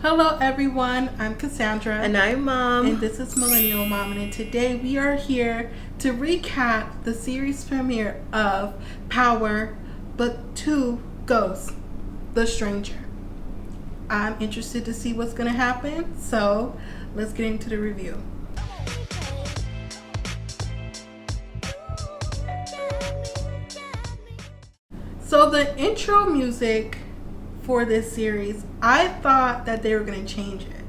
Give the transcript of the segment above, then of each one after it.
Hello everyone, I'm Cassandra. And I'm Mom. And this is Millennial Mom. And today we are here to recap the series premiere of Power, Book 2, Ghost, The Stranger. I'm interested to see what's going to happen, so let's get into the review. So the intro music for this series, I thought that they were going to change it.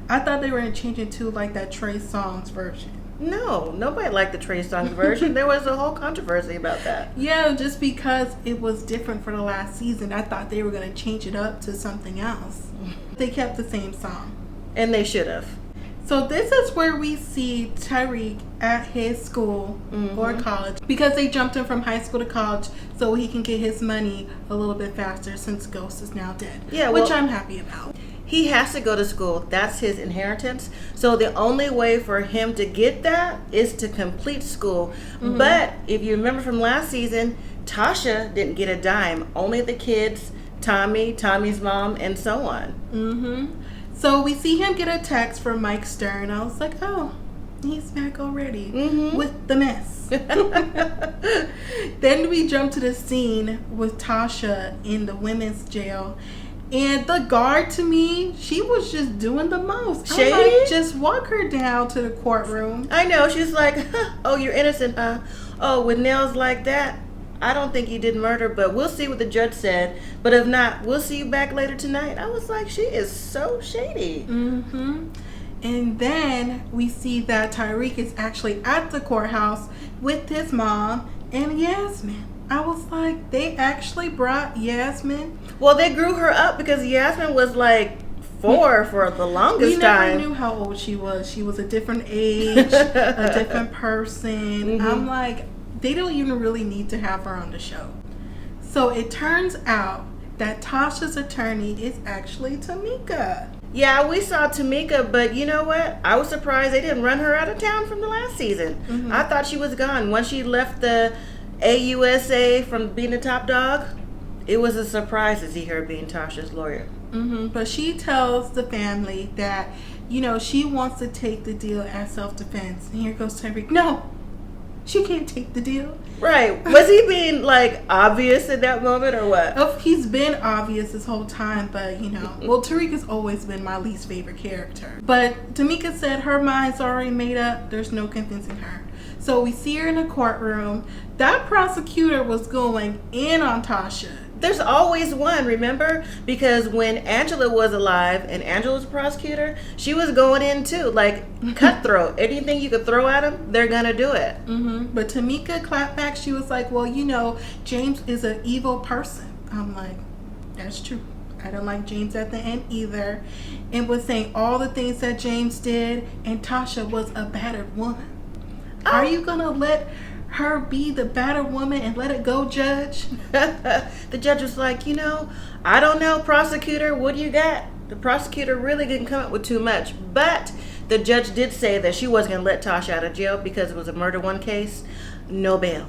I thought they were going to change it to like that Trey Songz version. No, nobody liked the Trey Songz version. There was a whole controversy about that. Yeah, just because it was different for the last season, I thought they were going to change it up to something else. They kept the same song. And they should have. So this is where we see Tariq at his school or college, because they jumped him from high school to college so he can get his money a little bit faster since Ghost is now dead. Yeah, which I'm happy about. He has to go to school. That's his inheritance. So the only way for him to get that is to complete school. But if you remember from last season, Tasha didn't get a dime. Only the kids, Tommy's mom, and so on. So we see him get a text from Mike Stern. I was like, oh, he's back already with the mess. Then we jump to the scene with Tasha in the women's jail. And the guard, to me, she was just doing the most. Shady? Like, just walk her down to the courtroom. I know. She's like, oh, you're innocent, huh? Oh, with nails like that? I don't think you did murder, but we'll see what the judge said. But if not, we'll see you back later tonight. I was like, she is so shady. And then we see that Tariq is actually at the courthouse with his mom and Yasmin. I was like, they actually brought Yasmin. Well, they grew her up because Yasmin was like 4 for the longest time. We never knew how old she was. She was a different age, a different person. I'm like, they don't even really need to have her on the show. So it turns out that Tasha's attorney is actually Tamika. Yeah, we saw Tamika, but you know what? I was surprised they didn't run her out of town from the last season. I thought she was gone. Once she left the AUSA from being the top dog, it was a surprise to see her being Tasha's lawyer. But she tells the family that, you know, she wants to take the deal as self-defense. And here goes Tariq. No! She can't take the deal. Right. Was he being, like, obvious in that moment or what? Oh, he's been obvious this whole time, but, you know. Well, Tariq has always been my least favorite character. But Tamika said her mind's already made up. There's no convincing her. So we see her in the courtroom. That prosecutor was going in on Tasha. There's always one, remember? Because when Angela was alive and Angela was a prosecutor, she was going in too. Like, cutthroat. Anything you could throw at them, they're going to do it. But Tamika clapped back. She was like, well, you know, James is an evil person. I'm like, that's true. I don't like James at the end either. And was saying all the things that James did, and Tasha was a battered woman. Are you going to let her be the battered woman and let it go, Judge? The judge was like, you know, I don't know, prosecutor, what do you got? The prosecutor really didn't come up with too much, but the judge did say that she wasn't going to let Tasha out of jail because it was a murder one case. No bail.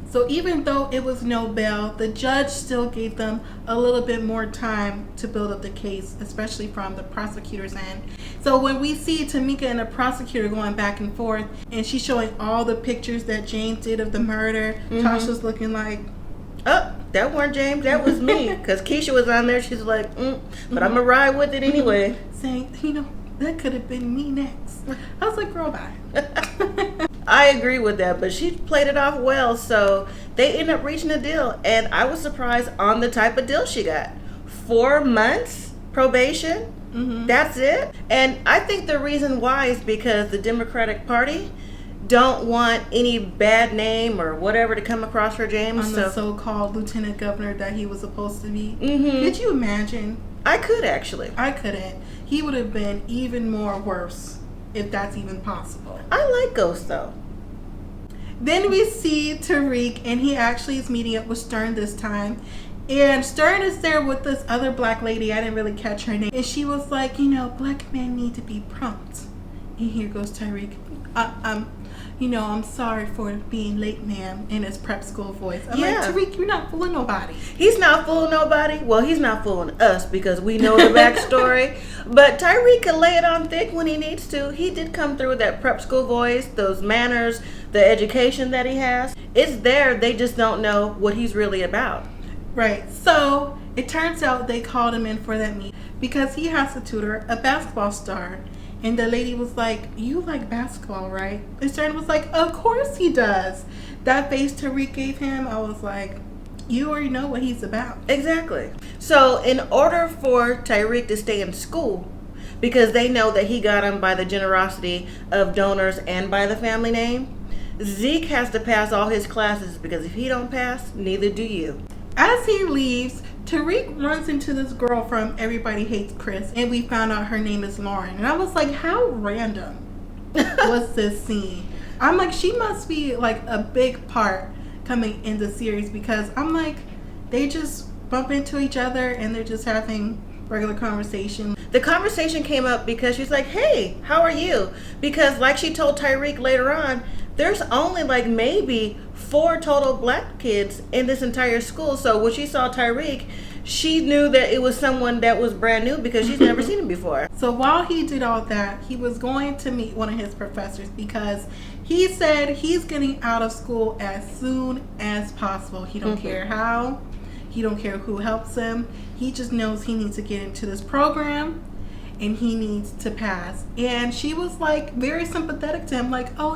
So even though it was no bail, the judge still gave them a little bit more time to build up the case, especially from the prosecutor's end. So when we see Tamika and the prosecutor going back and forth, and she's showing all the pictures that James did of the murder, Tasha's looking like, oh, that weren't James, that was me. Because Keisha was on there, she's like, but I'm going to ride with it anyway. Saying, you know, that could have been me next. I was like, girl, bye. I agree with that, but she played it off well, so they ended up reaching a deal, and I was surprised on the type of deal she got. 4 months probation, that's it. And I think the reason why is because the Democratic Party don't want any bad name or whatever to come across for James. On the so-called lieutenant governor that he was supposed to be. Could you imagine? I could actually. I couldn't. He would have been even more worse, if that's even possible. I like Ghost though. Then we see Tariq, and he actually is meeting up with Stern this time. And Stern is there with this other black lady. I didn't really catch her name. And she was like, you know, black men need to be prompt. And here goes Tariq. I'm sorry for being late, ma'am, in his prep school voice. I'm Yeah. like, Tariq, you're not fooling nobody. He's not fooling nobody. Well, he's not fooling us because we know the backstory. But Tariq can lay it on thick when he needs to. He did come through with that prep school voice, those manners, the education that he has. It's there. They just don't know what he's really about. Right. So it turns out they called him in for that meeting because he has to tutor a basketball star. And the lady was like, you like basketball, right? And Stern was like, of course he does. That face Tariq gave him, I was like, you already know what he's about. Exactly. So in order for Tariq to stay in school, because they know that he got him by the generosity of donors and by the family name, Zeke has to pass all his classes because if he don't pass, neither do you. As he leaves, Tariq runs into this girl from Everybody Hates Chris, and we found out her name is Lauren. And I was like, how random was this scene? I'm like, she must be like a big part coming in the series because I'm like, they just bump into each other and they're just having regular conversation. The conversation came up because she's like, hey, how are you? Because like she told Tariq later on, there's only like maybe 4 total black kids in this entire school. So when she saw Tariq, she knew that it was someone that was brand new because she's never seen him before. So while he did all that, he was going to meet one of his professors because he said he's getting out of school as soon as possible. He don't care how. He don't care who helps him. He just knows he needs to get into this program and he needs to pass. And she was like very sympathetic to him, like, oh,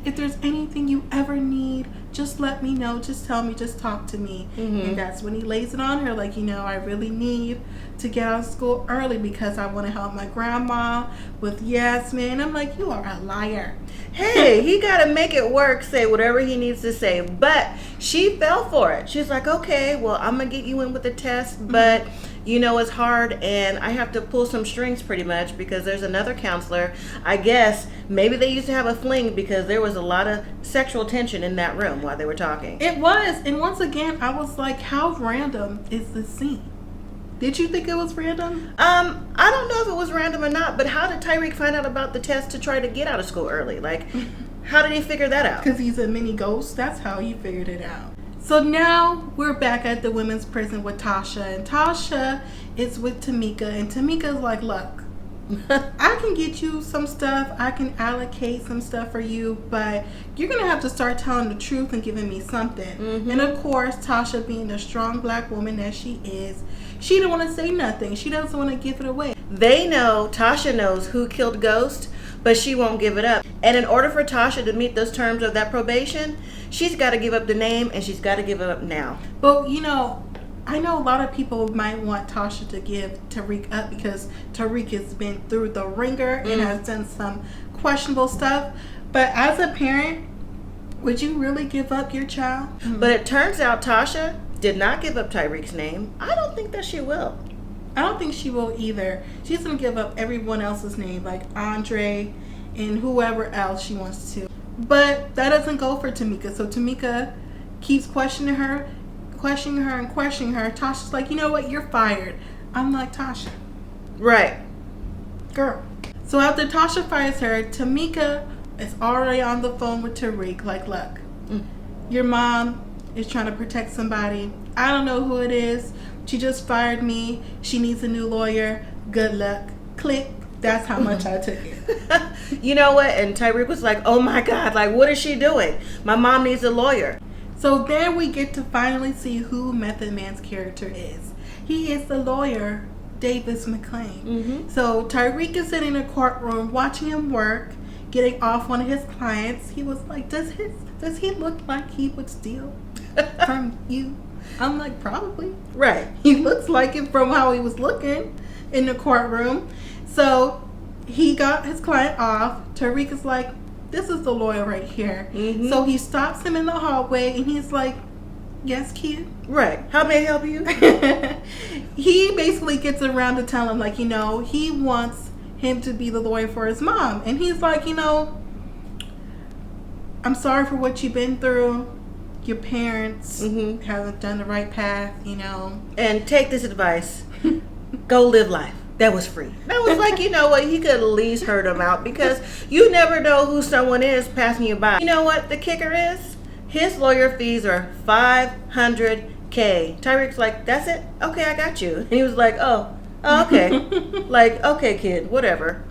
if there's anything you ever need, just let me know, just tell me, just talk to me. And that's when he lays it on her, like, I really need to get out of school early because I want to help my grandma with Yasmin. I'm like, you are a liar. Hey, he got to make it work, say whatever he needs to say. But she fell for it. She's like, okay, well, I'm going to get you in with the test, but it's hard and I have to pull some strings pretty much because there's another counselor. I guess maybe they used to have a fling because there was a lot of sexual tension in that room while they were talking. It was. And once again, I was like, how random is this scene? Did you think it was random? I don't know if it was random or not, but how did Tariq find out about the test to try to get out of school early? Like, how did he figure that out? Because he's a mini ghost. That's how he figured it out. So now we're back at the women's prison with Tasha. And Tasha is with Tamika. And Tamika's like, look, I can get you some stuff. I can allocate some stuff for you. But you're going to have to start telling the truth and giving me something. And of course, Tasha, being the strong black woman that she is, she don't want to say nothing. She doesn't want to give it away. They know, Tasha knows who killed Ghost, but she won't give it up. And in order for Tasha to meet those terms of that probation, she's got to give up the name and she's got to give it up now. But, I know a lot of people might want Tasha to give Tariq up because Tariq has been through the ringer and has done some questionable stuff. But as a parent, would you really give up your child? But it turns out Tasha did not give up Tariq's name. I don't think that she will. I don't think she will either. She's going to give up everyone else's name, like Andre and whoever else she wants to. But that doesn't go for Tamika. So Tamika keeps questioning her. Tasha's like, you know what? You're fired. I'm like, Tasha. Right. Girl. So after Tasha fires her, Tamika is already on the phone with Tariq. Like, look, your mom is trying to protect somebody. I don't know who it is. She just fired me. She needs a new lawyer. Good luck. Click. That's how much I took it. You know what? And Tariq was like, oh my God, like, what is she doing? My mom needs a lawyer. So then we get to finally see who Method Man's character is. He is the lawyer, Davis McClain. So Tariq is sitting in a courtroom watching him work, getting off one of his clients. He was like, does he look like he would steal from you? I'm like, probably. Right. He looks like it from how he was looking in the courtroom. So he got his client off. Tariq is like, this is the lawyer right here. So he stops him in the hallway and he's like, yes, kid. Right. How may I help you? He basically gets around to tell him, like, he wants him to be the lawyer for his mom. And he's like, I'm sorry for what you've been through. Your parents haven't done the right path, And take this advice. Go live life. that was free. That was like, you know what, he could at least heard him out because you never know who someone is passing you by. You know what the kicker is? His lawyer fees are $500K. Tariq's like, that's it? Okay, I got you. And he was like, oh okay. Like, okay, kid, whatever.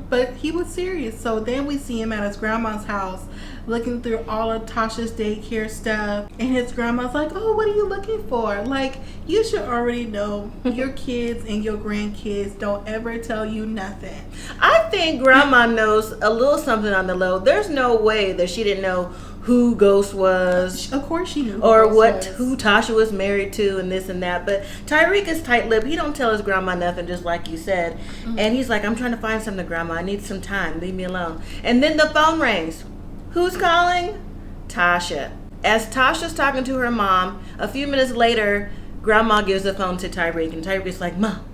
But he was serious. So then we see him at his grandma's house looking through all of Tasha's daycare stuff. And his grandma's like, oh, what are you looking for? Like, you should already know your kids and your grandkids don't ever tell you nothing. I think grandma knows a little something on the low. There's no way that she didn't know who Ghost was. Of course she knew. Or who Tasha was married to and this and that. But Tariq is tight-lipped. He don't tell his grandma nothing, just like you said. And he's like, I'm trying to find something, grandma. I need some time. Leave me alone. And then the phone rings. Who's calling? Tasha. As Tasha's talking to her mom, a few minutes later, grandma gives the phone to Tariq. And Tariq's like, Mom,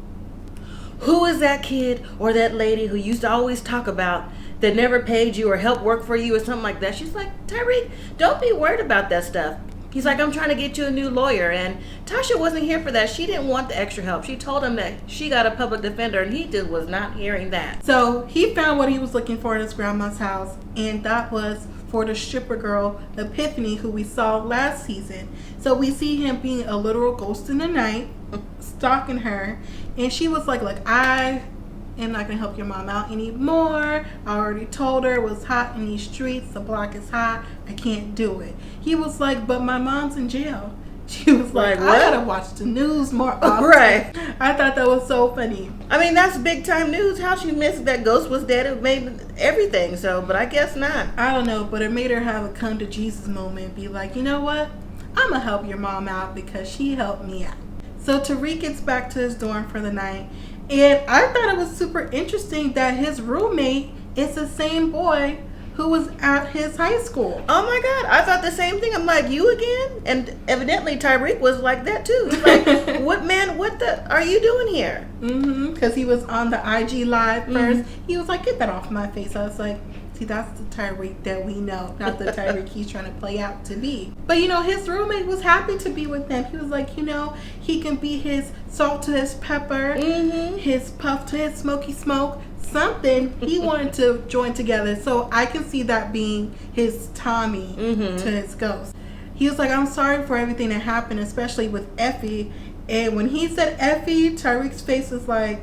who is that kid or that lady who used to always talk about that never paid you or helped work for you or something like that? She's like, Tariq, don't be worried about that stuff. He's like, I'm trying to get you a new lawyer. And Tasha wasn't here for that. She didn't want the extra help. She told him that she got a public defender, and he just was not hearing that. So he found what he was looking for at his grandma's house, and that was for the stripper girl, Epiphany, who we saw last season. So we see him being a literal ghost in the night, stalking her. And she was like, look, I am not going to help your mom out anymore. I already told her it was hot in these streets. The block is hot. I can't do it. He was like, but my mom's in jail. She was like, I gotta watch the news more often. Right. I thought that was so funny. I mean, that's big time news. How she missed that Ghost was dead? It made everything. So, but I guess not. I don't know, but it made her have a come to Jesus moment. Be like, you know what? I'm gonna help your mom out because she helped me out. So Tariq gets back to his dorm for the night. And I thought it was super interesting that his roommate is the same boy who was at his high school. Oh my God, I thought the same thing. I'm like, you again? And evidently Tariq was like that too. He's like, what the are you doing here? Because he was on the IG live first. He was like, get that off my face. I was like, see, that's the Tariq that we know, not the Tariq he's trying to play out to be. But you know, his roommate was happy to be with him. He was like, you know, he can be his salt to his pepper, his puff to his smoky smoke. Something he wanted to join together. So I can see that being his Tommy to his Ghost. He was like, I'm sorry for everything that happened, especially with Effie. And when he said Effie, Tariq's face was like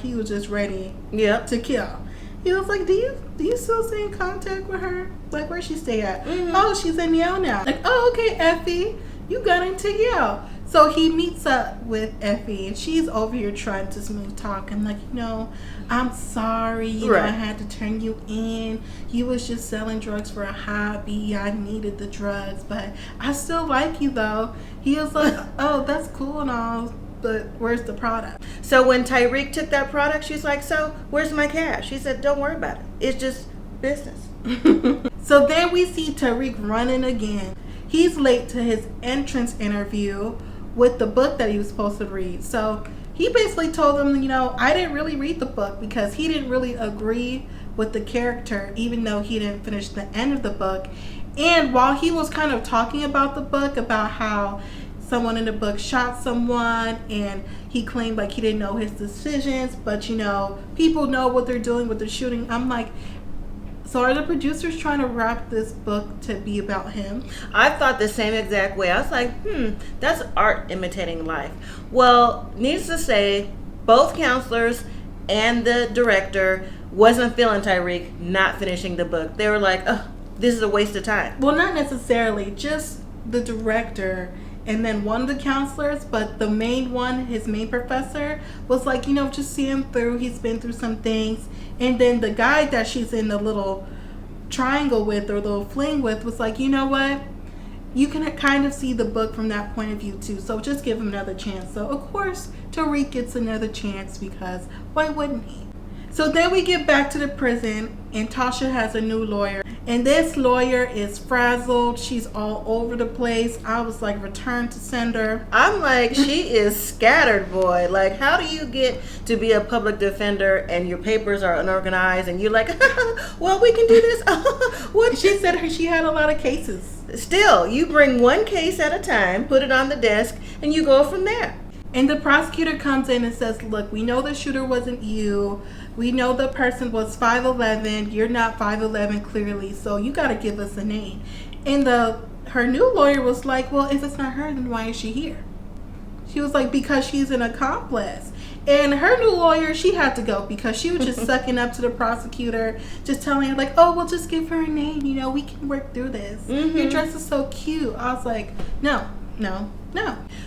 he was just ready to kill. He was like, do you still stay in contact with her? Like, where'd she stay at? Oh, she's in Yale now. Like, oh, okay, Effie, you got into Yale. So he meets up with Effie, and she's over here trying to smooth talk and like, you know, I'm sorry, you know, I had to turn you in. You was just selling drugs for a hobby. I needed the drugs, but I still like you though. He was like, oh, that's cool and all, but where's the product? So when Tariq took that product, she's like, so where's my cash? She said, don't worry about it. It's just business. So then we see Tariq running again. He's late to his entrance interview with the book that he was supposed to read. So he basically told them, you know, I didn't really read the book because he didn't really agree with the character, even though he didn't finish the end of the book. And while he was kind of talking about the book, about how someone in the book shot someone, and he claimed like he didn't know his decisions, but you know, people know what they're doing with the shooting. I'm like, so are the producers trying to wrap this book to be about him? I thought the same exact way. I was like, that's art imitating life. Well, needless to say, both counselors and the director wasn't feeling Tariq not finishing the book. They were like, oh, this is a waste of time. Well, not necessarily, just the director and then one of the counselors, but the main one, his main professor, was like, you know, just see him through. He's been through some things. And then the guy that she's in the little triangle with or little fling with was like, you know what? You can kind of see the book from that point of view too. So just give him another chance. So of course, Tariq gets another chance because why wouldn't he? So then we get back to the prison and Tasha has a new lawyer. And this lawyer is frazzled. She's all over the place. I was like, return to sender. I'm like, she is scattered, boy. Like, how do you get to be a public defender and your papers are unorganized and you're like, well, we can do this. What? She said she had a lot of cases. Still, you bring one case at a time, put it on the desk, and you go from there. And the prosecutor comes in and says, look, we know the shooter wasn't you. We know the person was 5'11". You're not 5'11", clearly, so you got to give us a name. And her new lawyer was like, well, if it's not her, then why is she here? She was like, because she's an accomplice. And her new lawyer, she had to go because she was just sucking up to the prosecutor, just telling her, like, oh, we'll just give her a name. You know, we can work through this. Mm-hmm. Your dress is so cute. I was like, no.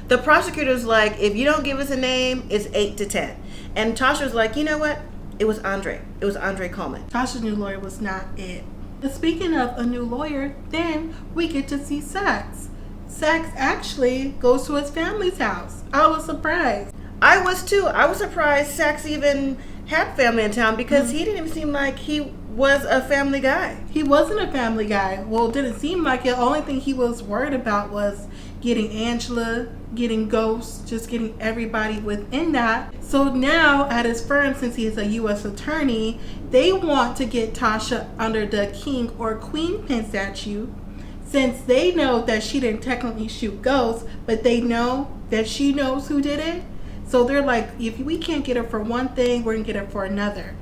The prosecutor's like, if you don't give us a name, it's 8 to 10. And Tasha was like, you know what? It was Andre. It was Andre Coleman. Tasha's new lawyer was not it. But speaking of a new lawyer, then we get to see Sax. Sax actually goes to his family's house. I was surprised. I was too. I was surprised Sax even had family in town because he didn't even seem like he was a family guy. He wasn't a family guy. Well, it didn't seem like it. The only thing he was worried about was getting Angela, getting Ghost, just getting everybody within that. So now at his firm, since he is a U.S. attorney, they want to get Tasha under the king or queen pin statute, since they know that she didn't technically shoot Ghost, but they know that she knows who did it. So they're like, if we can't get her for one thing, we're going to get her for another.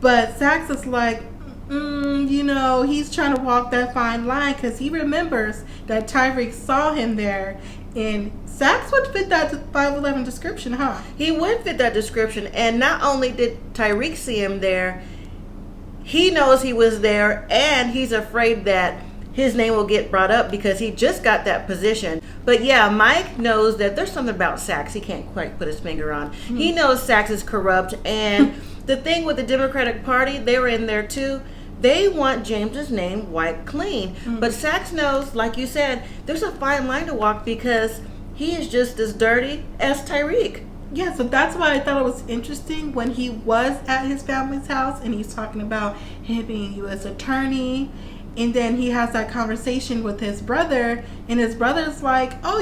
But Sax is like, he's trying to walk that fine line because he remembers that Tariq saw him there. And Sax would fit that 5'11" description, huh? He would fit that description. And not only did Tariq see him there, he knows he was there, and he's afraid that his name will get brought up because he just got that position. But yeah, Mike knows that there's something about Sax he can't quite put his finger on. Mm-hmm. He knows Sax is corrupt, and the thing with the Democratic Party, they were in there too. They want James's name wiped clean. Mm-hmm. But Sax knows, like you said, there's a fine line to walk because he is just as dirty as Tariq. Yeah, so that's why I thought it was interesting when he was at his family's house and he's talking about him being a U.S. attorney. And then he has that conversation with his brother, and his brother's like, oh,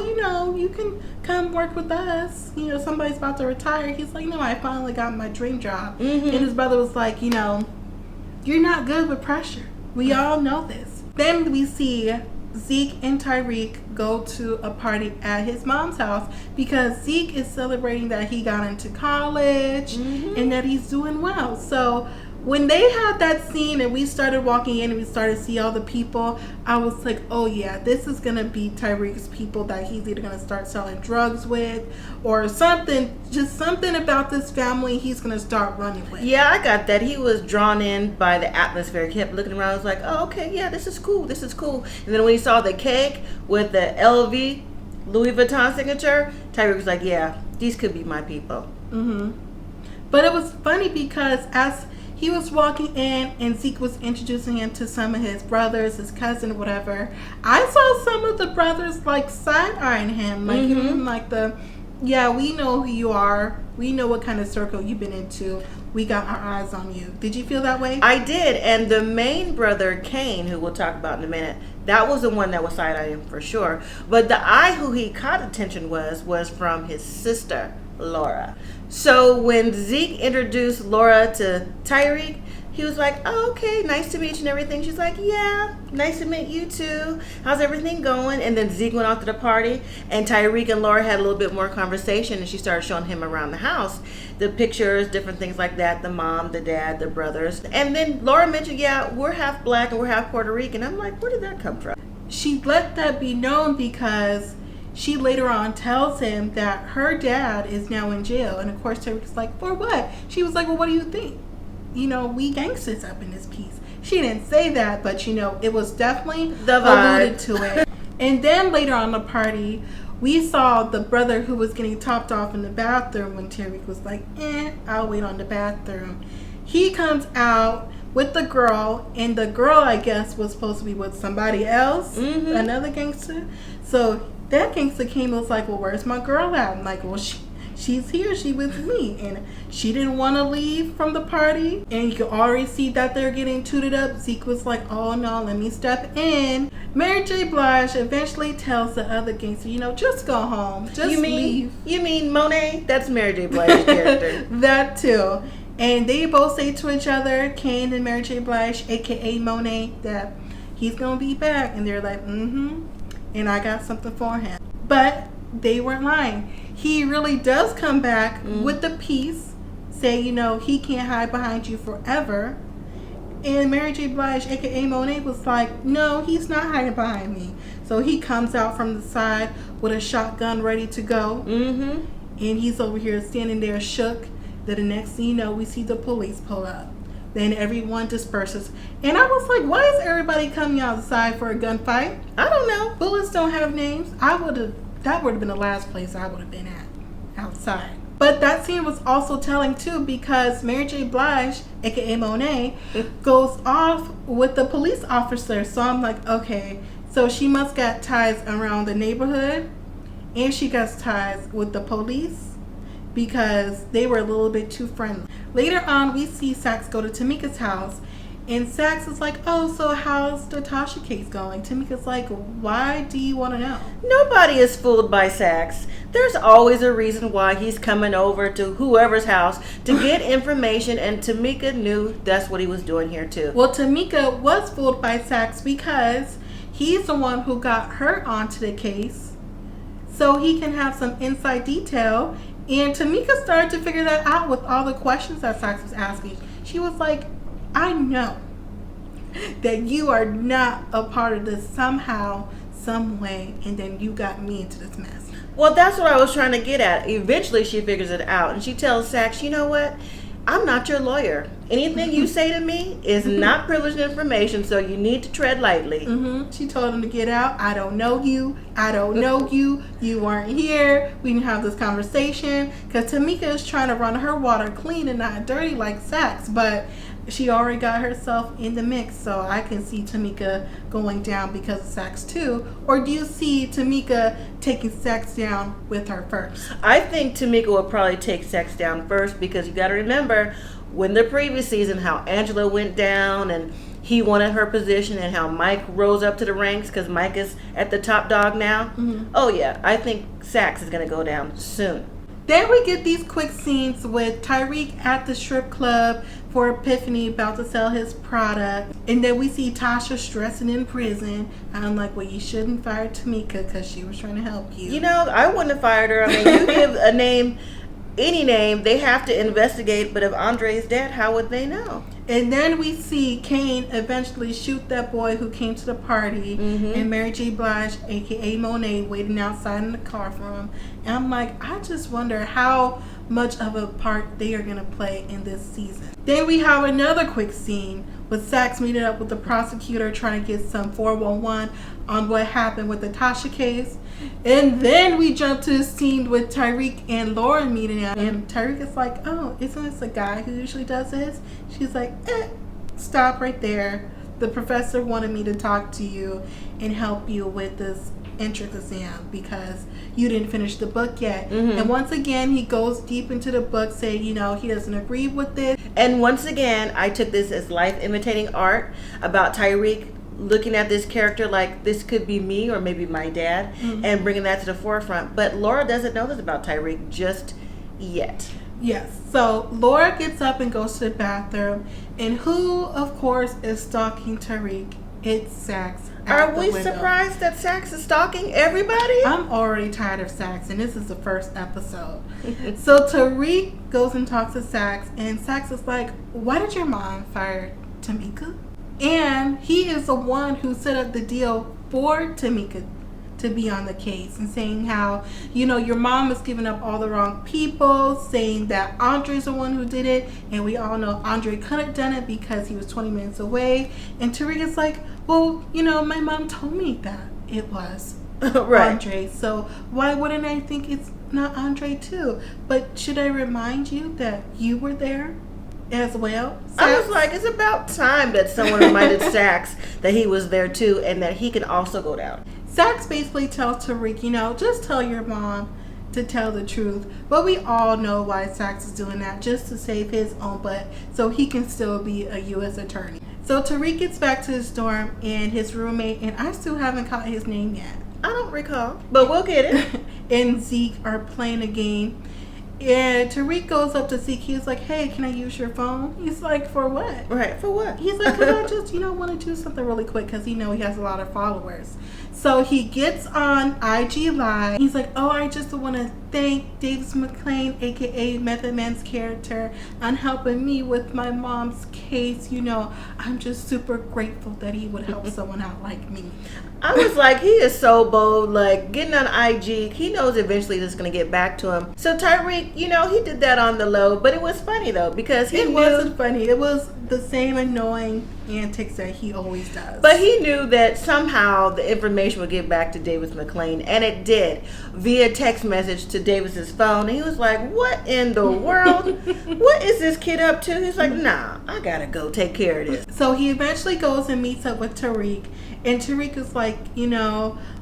you can come work with us. Somebody's about to retire. He's like, no, I finally got my dream job. Mm-hmm. And his brother was like, you're not good with pressure. We all know this. Then we see Zeke and Tariq go to a party at his mom's house because Zeke is celebrating that he got into college and that he's doing well. So when they had that scene and we started walking in and we started to see all the people, I was like, oh yeah, this is going to be Tariq's people that he's either going to start selling drugs with or something, just something about this family he's going to start running with. Yeah, I got that. He was drawn in by the atmosphere. He kept looking around. I was like, oh, okay, yeah, this is cool. And then when he saw the cake with the LV Louis Vuitton signature, Tariq was like, yeah, these could be my people. Mm-hmm. But it was funny because as he was walking in and Zeke was introducing him to some of his brothers, his cousin, whatever. I saw some of the brothers like side-eyeing him. Like, yeah, we know who you are. We know what kind of circle you've been into. We got our eyes on you. Did you feel that way? I did. And the main brother, Kane, who we'll talk about in a minute, that was the one that was side-eyeing for sure. But the eye who he caught attention was from his sister, Laura. So when Zeke introduced Laura to Tariq, he was like, oh, okay, nice to meet you and everything. She's like, yeah, nice to meet you too. How's everything going? And then Zeke went off to the party, and Tariq and Laura had a little bit more conversation, and she started showing him around the house, the pictures, different things like that, the mom, the dad, the brothers. And then Laura mentioned, yeah, we're half black and we're half Puerto Rican. I'm like, where did that come from? She let that be known because she later on tells him that her dad is now in jail. And of course, Tariq's like, for what? She was like, well, what do you think? We gangsters up in this piece. She didn't say that, but it was definitely the vibe. Alluded to it. And then later on the party, we saw the brother who was getting topped off in the bathroom when Tariq was like, I'll wait on the bathroom. He comes out with the girl, and the girl, I guess, was supposed to be with somebody else, another gangster. So that gangster came and was like, well, where's my girl at? I'm like, well, she's here. She with me. And she didn't want to leave from the party. And you can already see that they're getting tooted up. Zeke was like, oh, no, let me step in. Mary J. Blige eventually tells the other gangster, just go home. Just leave. You mean Monet? That's Mary J. Blige's character. That too. And they both say to each other, Kane and Mary J. Blige, a.k.a. Monet, that he's going to be back. And they're like, and I got something for him. But they weren't lying. he really does come back with the peace, say, you know, he can't hide behind you forever. And Mary J. Blige, aka Monet, was like, no, he's not hiding behind me. So he comes out from the side with a shotgun ready to go. And he's over here standing there shook. Then the next thing you know, we see the police pull up. Then everyone disperses. And I was like, why is everybody coming outside for a gunfight? I don't know. Bullets don't have names. That would have been the last place I would have been at, outside. But that scene was also telling too, because Mary J. Blige, aka Monet, goes off with the police officer. So I'm like, okay, so she must got ties around the neighborhood, and she got ties with the police, because they were a little bit too friendly. Later on, we see Saxe go to Tamika's house, and Saxe is like, oh, so how's the Tasha case going? Tamika's like, why do you want to know? Nobody is fooled by Saxe. There's always a reason why he's coming over to whoever's house to get information, and Tamika knew that's what he was doing here too. Well, Tamika was fooled by Saxe because he's the one who got her onto the case, so he can have some inside detail. And Tamika started to figure that out with all the questions that Saxe was asking. She was like, I know that you are not a part of this somehow, some way, and then you got me into this mess. Well, that's what I was trying to get at. Eventually, she figures it out, and she tells Saxe, you know what? I'm not your lawyer. Anything you say to me is not privileged information, so you need to tread lightly. She told him to get out. I don't know you. I don't know you. You weren't here. We didn't have this conversation. Because Tamika is trying to run her water clean and not dirty like Saxe, but she already got herself in the mix, so I can see Tamika going down because of Saxe too. Or do you see Tamika taking Saxe down with her first? I think Tamika will probably take Saxe down first, because you got to remember when the previous season how Angela went down and he wanted her position, and how Mike rose up to the ranks because Mike is at the top dog now. Oh yeah, I think Saxe is going to go down soon. Then we get these quick scenes with Tariq at the strip club for Epiphany, about to sell his product. And then we see Tasha stressing in prison. I'm like, well, you shouldn't fire Tamika because she was trying to help you. You know, I wouldn't have fired her. I mean, you give a name, any name, they have to investigate. But if Andre's dead, how would they know? And then we see Kane eventually shoot that boy who came to the party, and Mary J. Blige, aka Monet, waiting outside in the car for him. And I'm like, I just wonder how much of a part they are going to play in this season. Then we have another quick scene with Saxe meeting up with the prosecutor, trying to get some 411 on what happened with the Tasha case. And then we jump to the scene with Tariq and Lauren meeting up. And Tariq is like, oh, isn't this a guy who usually does this? She's like, stop right there. The professor wanted me to talk to you and help you with this entrance exam because you didn't finish the book yet. And once again, he goes deep into the book, saying, you know, he doesn't agree with it. And once again, I took this as life imitating art about Tariq looking at this character like this could be me or maybe my dad, and bringing that to the forefront. But Laura doesn't know this about Tariq just yet. Yes. So Laura gets up and goes to the bathroom, and who, of course, is stalking Tariq? It's Saxe. Are we surprised that Saxe is stalking everybody? I'm already tired of Saxe, and this is the first episode. So Tariq goes and talks to Saxe, and Saxe is like, why did your mom fire Tamika? And he is the one who set up the deal for Tamika to be on the case, and saying how, you know, your mom is giving up all the wrong people, saying that Andre's the one who did it, and we all know Andre couldn't have done it because he was 20 minutes away. And Tariq is like, well, you know, my mom told me that it was right. Andre, so why wouldn't I think it's not Andre too? But should I remind you that you were there as well? I was like, it's about time that someone reminded Saxe that he was there too, and that he can also go down. Saxe basically tells Tariq, you know, just tell your mom to tell the truth. But we all know why Saxe is doing that, just to save his own butt so he can still be a U.S. attorney. So Tariq gets back to his dorm, and his roommate, and I still haven't caught his name yet. I don't recall, but we'll get it. And Zeke are playing a game. And Tariq goes up to Zeke. He's like, hey, can I use your phone? He's like, for what? Right, for what? He's like, because I just, want to do something really quick because he has a lot of followers. So he gets on IG Live. He's like, oh, I just want to thank Davis McClain, a.k.a. Method Man's character, on helping me with my mom's case. I'm just super grateful that he would help someone out like me. I was like, he is so bold, like getting on IG. He knows eventually this is going to get back to him. So Tariq, he did that on the low, but it was funny though, because it wasn't funny. It was the same annoying antics that he always does. But he knew that somehow the information would get back to Davis McClain, and it did via text message to Davis's phone. And he was like, what in the world? What is this kid up to? He's like, nah, I gotta go take care of this. So he eventually goes and meets up with Tariq, and Tariq is like,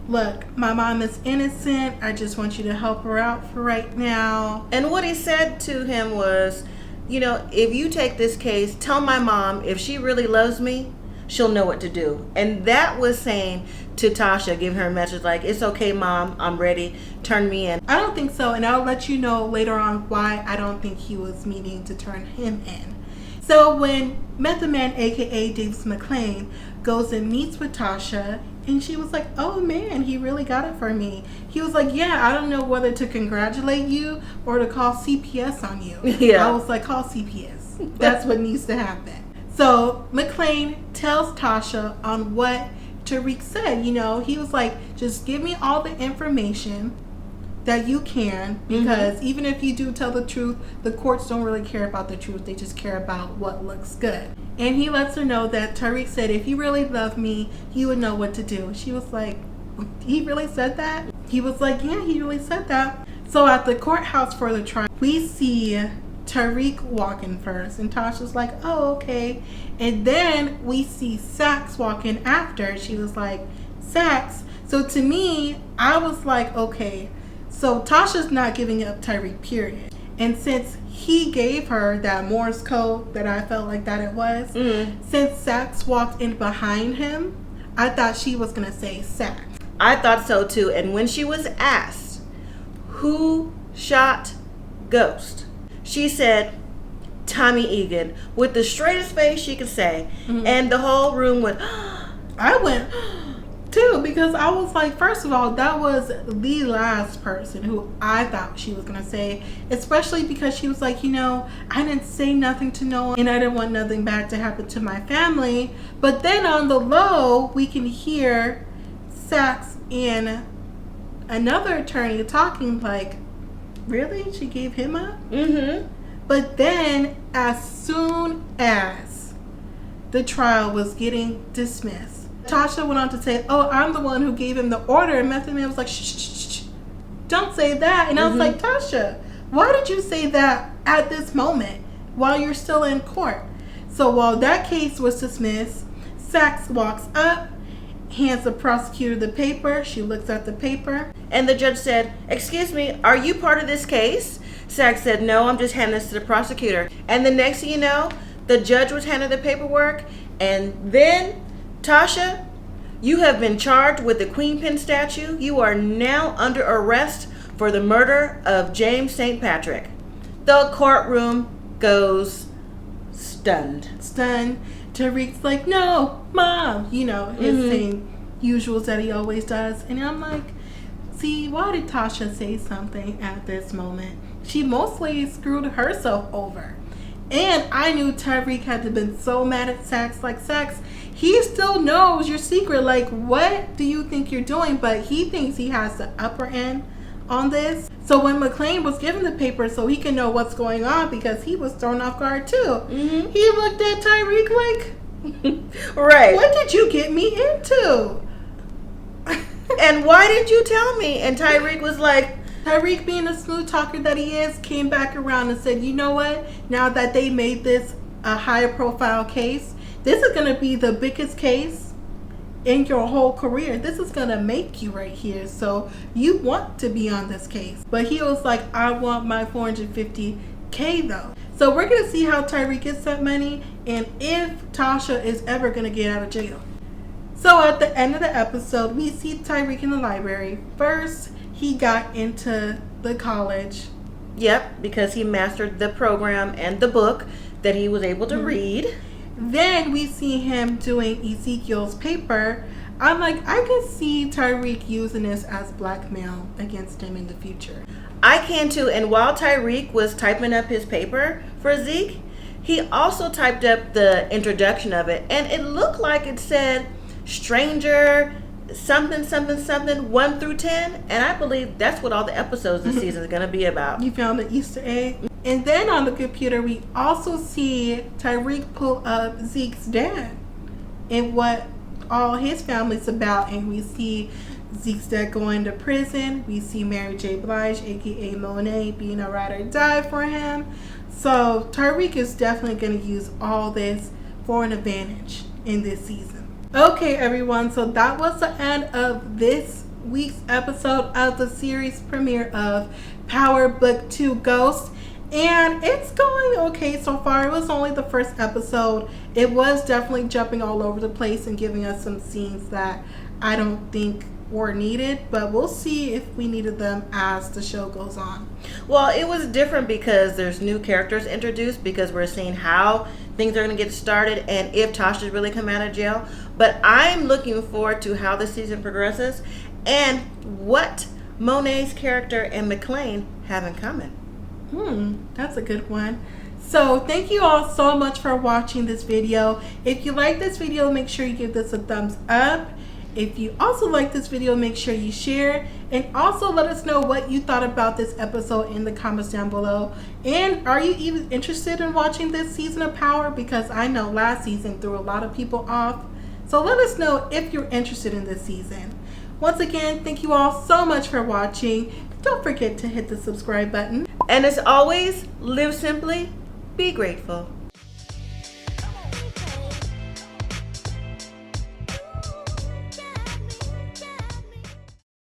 look, my mom is innocent. I just want you to help her out for right now. And what he said to him was, if you take this case, tell my mom if she really loves me, she'll know what to do. And that was saying to Tasha, give her a message like, it's okay, Mom, I'm ready, turn me in. I don't think so, and I'll let you know later on why I don't think he was meaning to turn him in. So when Method Man, aka Davis McClain, goes and meets with Tasha, and she was like, oh man, he really got it for me. He was like, yeah, I don't know whether to congratulate you or to call CPS on you. Yeah. I was like, call CPS. That's what needs to happen. So McClain tells Tasha on what Tariq said. He was like, just give me all the information that you can, because even if you do tell the truth, the courts don't really care about the truth. They just care about what looks good. And he lets her know that Tariq said, if you really love me, you would know what to do. She was like, he really said that? He was like, yeah, he really said that. So at the courthouse for the trial, we see Tariq walking first, and Tasha's like, oh, okay. And then we see Sax walking after. She was like, Sax. So to me, I was like, okay, so Tasha's not giving up Tariq, period. And since he gave her that Morse code that I felt like that it was, since Sax walked in behind him, I thought she was going to say Sax. I thought so too. And when she was asked who shot Ghost, she said Tommy Egan with the straightest face she could say. And the whole room went, I went too, because I was like, first of all, that was the last person who I thought she was gonna say, especially because she was like, I didn't say nothing to no one, and I didn't want nothing bad to happen to my family. But then on the low, we can hear Sax and another attorney talking like, really? She gave him up? But then as soon as the trial was getting dismissed, Tasha went on to say, oh, I'm the one who gave him the order. And Method Man was like, shh, shh, shh, don't say that. And I was like, Tasha, why did you say that at this moment while you're still in court? So while that case was dismissed, Sax walks up, hands the prosecutor the paper. She looks at the paper. And the judge said, excuse me, are you part of this case? Sax said, no, I'm just handing this to the prosecutor. And the next thing you know, the judge was handing the paperwork. And then, Tasha, you have been charged with the Queen Pin statue. You are now under arrest for the murder of James St. Patrick. The courtroom goes stunned. Tariq's like, no, Mom. His same usuals that he always does. And I'm like, see, why did Tasha say something at this moment? She mostly screwed herself over. And I knew Tariq had to have been so mad at Sax. Like, Sax, he still knows your secret. Like, what do you think you're doing? But he thinks he has the upper end on this. So when McClain was given the paper so he can know what's going on, because he was thrown off guard too, he looked at Tariq like, right, what did you get me into? And why did you tell me? And Tariq was like, Tariq, being a smooth talker that he is, came back around and said, you know what? Now that they made this a higher profile case, this is going to be the biggest case in your whole career. This is going to make you right here. So you want to be on this case. But he was like, I want my $450K though. So we're going to see how Tariq gets that money and if Tasha is ever going to get out of jail. So at the end of the episode, we see Tariq in the library. First, he got into the college Yep, because he mastered the program and the book that he was able to read. Then we see him doing Ezekiel's paper. I'm like, I can see Tariq using this as blackmail against him in the future. I can too. And while Tariq was typing up his paper for Zeke, he also typed up the introduction of it. And it looked like it said stranger something something something 1 through 10. And I believe that's what all the episodes this season is going to be about. You found the Easter egg. And then on the computer, we also see Tariq pull up Zeke's dad and what all his family's about. And we see Zeke's dad going to prison. We see Mary J. Blige, aka Monet, being a ride or die for him. So Tariq is definitely going to use all this for an advantage in this season. Okay, everyone. So that was the end of this week's episode of the series premiere of Power Book 2 Ghost. And it's going okay so far. It was only the first episode. It was definitely jumping all over the place and giving us some scenes that I don't think were needed, but we'll see if we needed them as the show goes on. Well, it was different because there's new characters introduced, because we're seeing how things are going to get started and if Tasha's really come out of jail. But I'm looking forward to how the season progresses and what Monet's character and McLean have in common. That's a good one. So thank you all so much for watching this video. If you like this video, make sure you give this a thumbs up. If you also like this video, make sure you share, and also let us know what you thought about this episode in the comments down below. And are you even interested in watching this season of Power? Because I know last season threw a lot of people off. So let us know if you're interested in this season. Once again, thank you all so much for watching. Don't forget to hit the subscribe button. And as always, live simply, be grateful.